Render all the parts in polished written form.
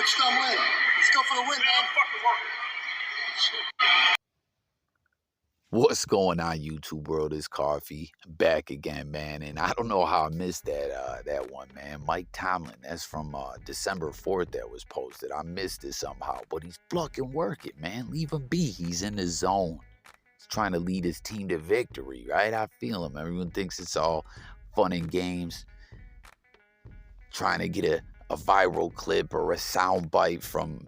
Coach Tomlin. Let's go for the win, man. What's going on, YouTube world? It's Coffee back again, man. And I don't know how I missed that one, man. Mike Tomlin, that's from December 4th that was posted. I missed it somehow, but he's fucking working, man. Leave him be. He's in the zone. He's trying to lead his team to victory, right? I feel him. Everyone thinks it's all fun and games. Trying to get a viral clip or a sound bite from,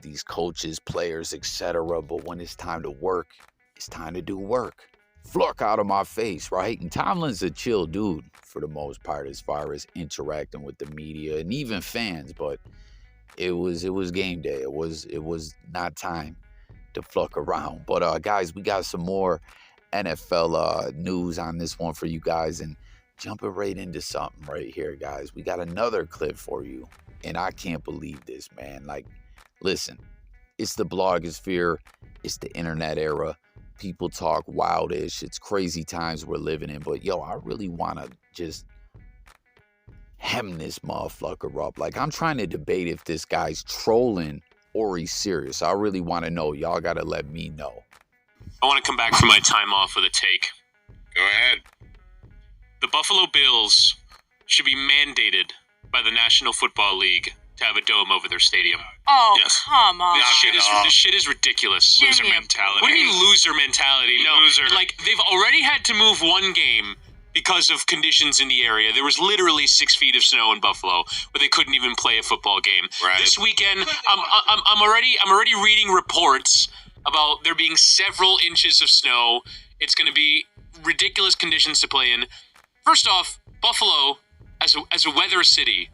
these coaches, players, etc. But when it's time to work, it's time to do work. Fluck out of my face, right? And Tomlin's a chill dude for the most part as far as interacting with the media and even fans, but it was game day. It was not time to fluck around. But guys, we got some more NFL news on this one for you guys, and jumping right into something right here, guys. We got another clip for you, and I can't believe this, man. Like, listen, it's the blogosphere, it's the internet era. People talk wildish. It's crazy times we're living in. But, I really want to just hem this motherfucker up. Like, I'm trying to debate if this guy's trolling or he's serious. I really want to know. Y'all got to let me know. I want to come back from my time off with a take. Go ahead. The Buffalo Bills should be mandated by the National Football League to have a dome over their stadium. Oh, yes. Come on. This shit is ridiculous. Loser mentality. What do you mean loser mentality? No, like, they've already had to move one game because of conditions in the area. There was literally 6 feet of snow in Buffalo where they couldn't even play a football game. Right. This weekend, I'm already reading reports about there being several inches of snow. It's going to be ridiculous conditions to play in. First off, Buffalo, as a weather city,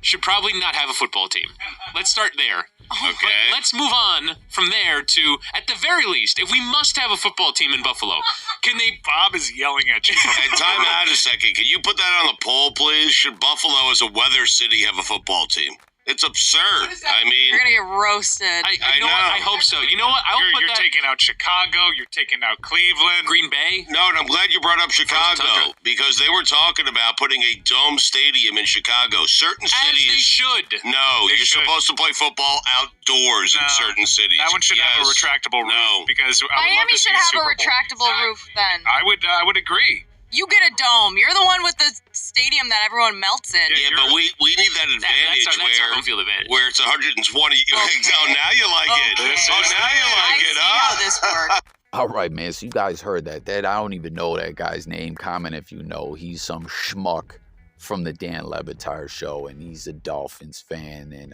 should probably not have a football team. Let's start there. Okay. But let's move on from there to, at the very least, if we must have a football team in Buffalo, can they... Bob is yelling at you. Hey, time out a second. Can you put that on the poll, please? Should Buffalo, as a weather city, have a football team? It's absurd. I mean... You're going to get roasted. I know. I hope so. You know what? You're taking out Chicago. You're taking out Cleveland. Green Bay. No, and I'm glad you brought up Chicago, because they were talking about putting a dome stadium in Chicago. Certain cities... As they should. No, you're supposed to play football outdoors in certain cities. That one should have a retractable roof. Because Miami should have a retractable roof then. I would agree. You get a dome. You're the one with the stadium that everyone melts in. Yeah, but we need that advantage that's our home field advantage. where it's 120. Okay. Oh, now you like it. Okay. Oh, now you like it, I see how this works. All right, man. So you guys heard that. I don't even know that guy's name. Comment if you know. He's some schmuck from the Dan Levitard show, and he's a Dolphins fan. And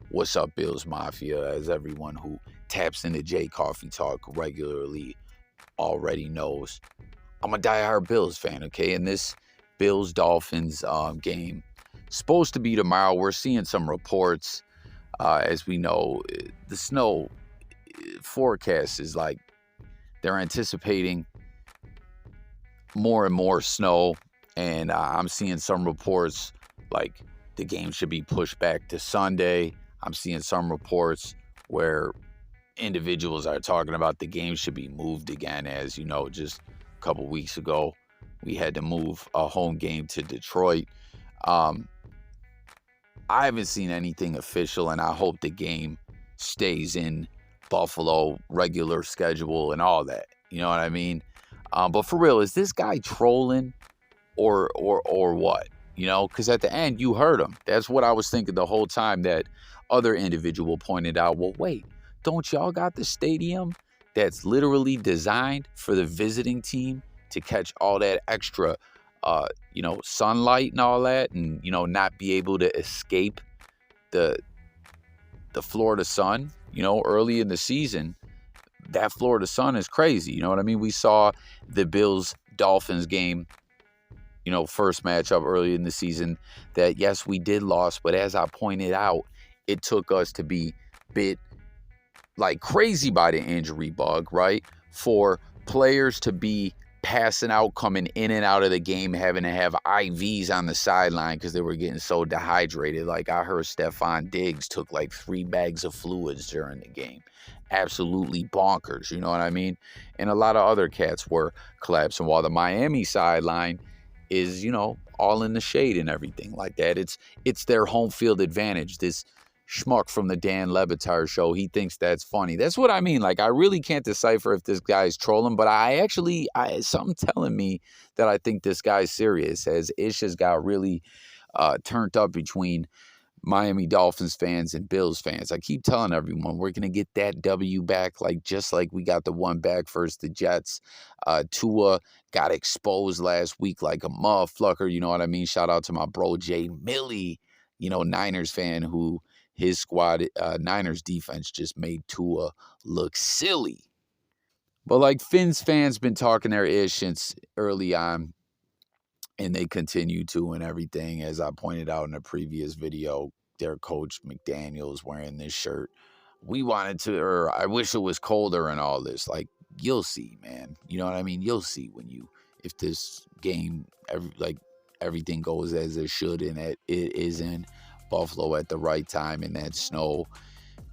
what's up, Bills Mafia? As everyone who taps into J Coffee Talk regularly already knows, I'm a diehard Bills fan, okay? And this Bills-Dolphins game supposed to be tomorrow. We're seeing some reports. As we know, the snow forecast is like they're anticipating more and more snow. And I'm seeing some reports like the game should be pushed back to Sunday. I'm seeing some reports where individuals are talking about the game should be moved again. As you know, just a couple weeks ago, we had to move a home game to Detroit. I haven't seen anything official, and I hope the game stays in Buffalo, regular schedule and all that. You know what I mean? But for real, is this guy trolling or what? Because at the end, you heard him. That's what I was thinking the whole time. That other individual pointed out, well, wait, don't y'all got the stadium that's literally designed for the visiting team to catch all that extra, sunlight and all that, and, not be able to escape the Florida sun, early in the season. That Florida sun is crazy. You know what I mean? We saw the Bills-Dolphins game, first matchup early in the season that, yes, we did lose, but as I pointed out, it took us to be bit like crazy by the injury bug, right? For players to be passing out, coming in and out of the game, having to have IVs on the sideline because they were getting so dehydrated. Like I heard Stephon Diggs took like 3 bags of fluids during the game. Absolutely bonkers, you know what I mean? And a lot of other cats were collapsing while the Miami sideline is, all in the shade and everything like that. It's their home field advantage. This schmuck from the Dan Lebitard show, he thinks that's funny. That's what I mean. Like, I really can't decipher if this guy's trolling, but something telling me that I think this guy's serious, as Ish has got really turned up between Miami Dolphins fans and Bills fans. I keep telling everyone we're going to get that W back, like just like we got the one back versus the Jets. Tua got exposed last week like a motherfucker, you know what I mean? Shout out to my bro Jay Millie, you know, Niners fan, who his squad, Niners defense just made Tua look silly. But like Fins fans been talking their ish since early on, and they continue to, and everything. As I pointed out in a previous video, their coach McDaniels wearing this shirt. We wanted to, or I wish it was colder and all this. Like, you'll see, man. You know what I mean? You'll see if this game, everything goes as it should, and it is in Buffalo at the right time, and that snow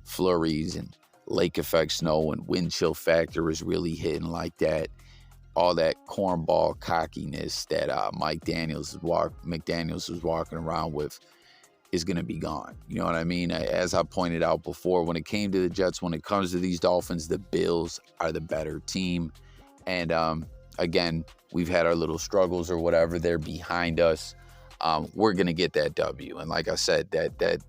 flurries and lake effect snow and wind chill factor is really hitting like that. All that cornball cockiness that McDaniels was walking around with is going to be gone. You know what I mean? As I pointed out before, when it came to the Jets, when it comes to these Dolphins, the Bills are the better team. And again, we've had our little struggles or whatever. They're behind us. We're going to get that W. And like I said, that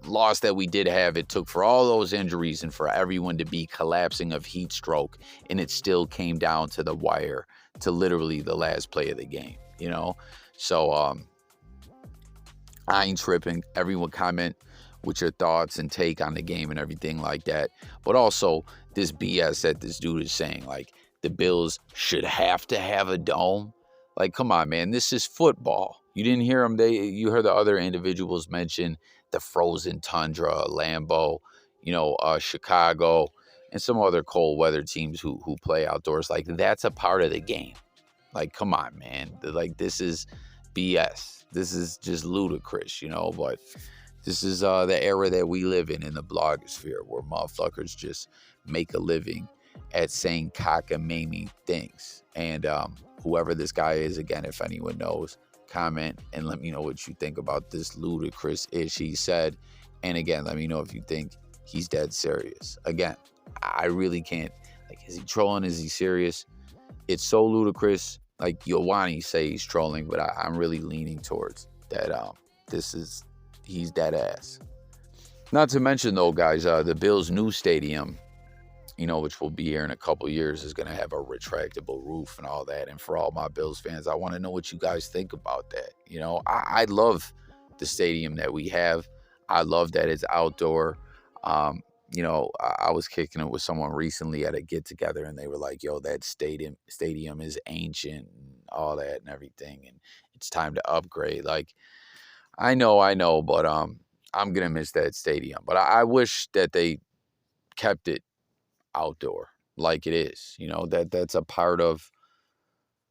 loss that we did have, it took for all those injuries and for everyone to be collapsing of heat stroke, and it still came down to the wire, to literally the last play of the game, you know? So I ain't tripping. Everyone comment with your thoughts and take on the game and everything like that. But also this BS that this dude is saying, like the Bills should have to have a dome. Like, come on, man, this is football. You didn't hear him. You heard the other individuals mention the frozen tundra, Lambeau, you know, Chicago, and some other cold weather teams who play outdoors. Like, that's a part of the game. Like, come on, man. Like, this is BS. This is just ludicrous, you know. But this is the era that we live in the blogosphere, where motherfuckers just make a living at saying cockamamie things. And whoever this guy is, again, if anyone knows, comment and let me know what you think about this ludicrous ish he said. And again, let me know if you think he's dead serious. Again, I really can't, like, is he trolling? Is he serious? It's so ludicrous. Like Yoani say he's trolling, but I'm really leaning towards that. He's dead ass. Not to mention though, guys, the Bills' new stadium, you know, which will be here in a couple years, is going to have a retractable roof and all that. And for all my Bills fans, I want to know what you guys think about that. You know, I love the stadium that we have. I love that it's outdoor. You know, I was kicking it with someone recently at a get-together, and they were like, yo, that stadium is ancient and all that and everything, and it's time to upgrade. Like, I know, but I'm going to miss that stadium. But I wish that they kept it outdoor like it is, you know, that's a part of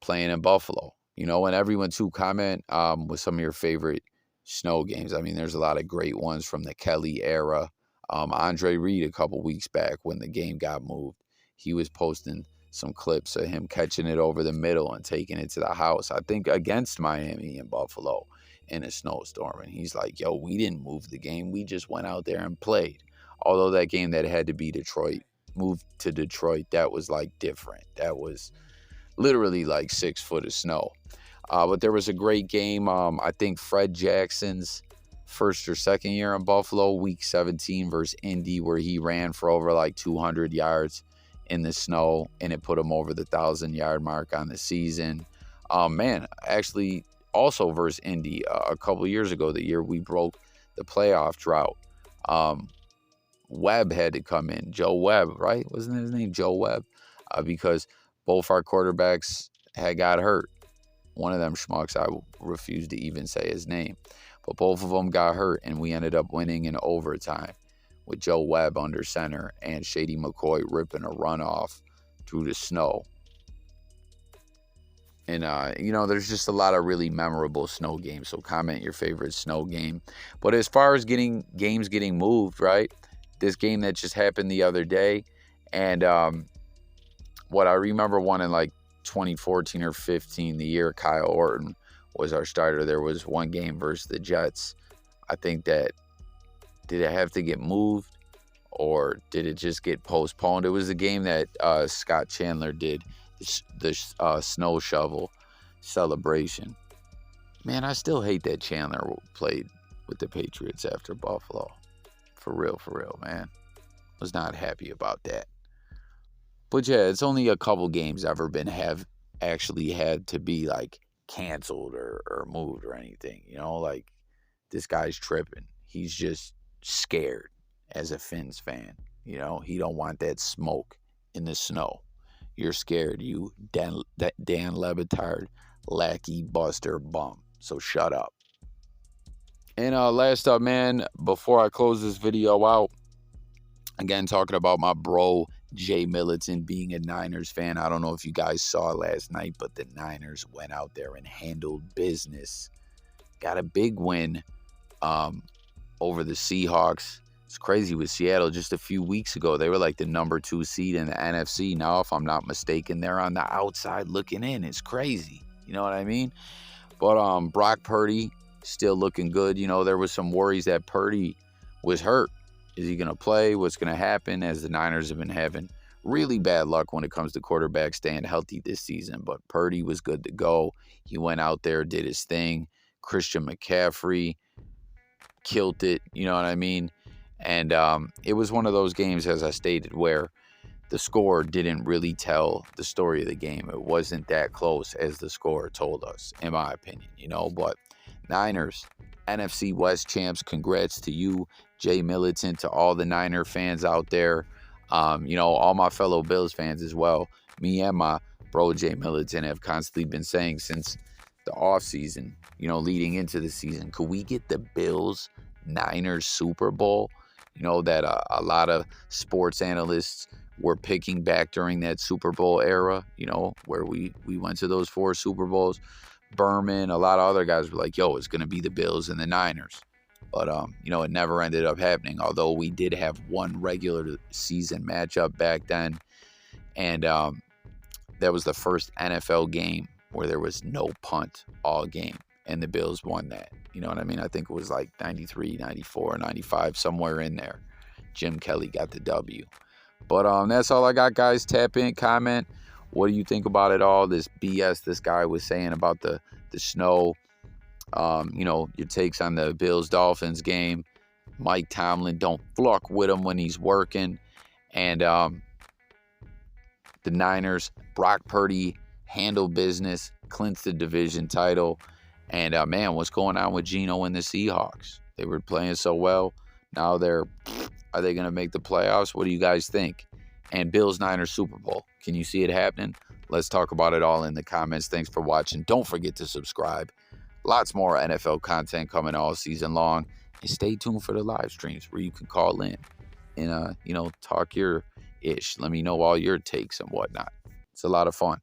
playing in Buffalo, you know. And everyone to comment with some of your favorite snow games. I mean, there's a lot of great ones from the Kelly era. Andre Reed, a couple weeks back when the game got moved, he was posting some clips of him catching it over the middle and taking it to the house, I think against Miami and Buffalo in a snowstorm. And he's like, yo, we didn't move the game, we just went out there and played. Although that game that had to be moved to Detroit, that was like different. That was literally like 6 foot of snow. But there was a great game. I think Fred Jackson's first or second year in Buffalo, week 17 versus Indy, where he ran for over like 200 yards in the snow, and it put him over the 1,000-yard mark on the season. Man, actually also versus Indy a couple years ago, the year we broke the playoff drought. Webb had to come in. Joe Webb, right? Wasn't his name Joe Webb? Because both our quarterbacks had got hurt. One of them schmucks, I refuse to even say his name. But both of them got hurt, and we ended up winning in overtime with Joe Webb under center and Shady McCoy ripping a runoff through the snow. And, you know, there's just a lot of really memorable snow games. So comment your favorite snow game. But as far as games getting moved, right? This game that just happened the other day. And what I remember one in like 2014 or 15, the year Kyle Orton was our starter. There was one game versus the Jets. I think that Did it have to get moved? Or did it just get postponed? It was the game that Scott Chandler did, the snow shovel celebration. Man, I still hate that Chandler played with the Patriots after Buffalo. For real, man. Was not happy about that. But yeah, it's only a couple games have actually had to be like canceled or moved or anything. You know, like this guy's tripping. He's just scared as a Finns fan. You know, he don't want that smoke in the snow. You're scared, you Dan Lebitard, lackey, buster, bum. So shut up. And last up, man, before I close this video out, again, talking about my bro, Jay Militant, being a Niners fan. I don't know if you guys saw last night, but the Niners went out there and handled business. Got a big win over the Seahawks. It's crazy with Seattle. Just a few weeks ago, they were like the number 2 seed in the NFC. Now, if I'm not mistaken, they're on the outside looking in. It's crazy. You know what I mean? But Brock Purdy still looking good. You know, there was some worries that Purdy was hurt. Is he going to play? What's going to happen? As the Niners have been having really bad luck when it comes to quarterbacks staying healthy this season. But Purdy was good to go. He went out there, did his thing. Christian McCaffrey killed it. You know what I mean? And it was one of those games, as I stated, where the score didn't really tell the story of the game. It wasn't that close as the score told us, in my opinion, you know. But Niners, NFC West champs, congrats to you, Jay Militant, to all the Niner fans out there. You know, all my fellow Bills fans as well. Me and my bro Jay Militant have constantly been saying since the offseason, you know, leading into the season, could we get the Bills Niners Super Bowl? You know, that a lot of sports analysts were picking back during that Super Bowl era, you know, where we went to those 4 Super Bowls. Berman, a lot of other guys were like, yo, it's going to be the Bills and the Niners. But, you know, it never ended up happening, although we did have one regular season matchup back then. And that was the first NFL game where there was no punt all game. And the Bills won that. You know what I mean? I think it was like 93, 94, 95, somewhere in there. Jim Kelly got the W. But that's all I got, guys. Tap in, comment. What do you think about it all? This BS this guy was saying about the snow. You know, your takes on the Bills-Dolphins game. Mike Tomlin, don't fluck with him when he's working. And the Niners, Brock Purdy, handle business, clinch the division title. And, man, what's going on with Geno and the Seahawks? They were playing so well. Now are they going to make the playoffs? What do you guys think? And Bills-Niners Super Bowl. Can you see it happening? Let's talk about it all in the comments. Thanks for watching. Don't forget to subscribe. Lots more NFL content coming all season long. And stay tuned for the live streams where you can call in and, you know, talk your ish. Let me know all your takes and whatnot. It's a lot of fun.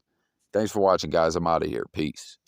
Thanks for watching, guys. I'm out of here. Peace.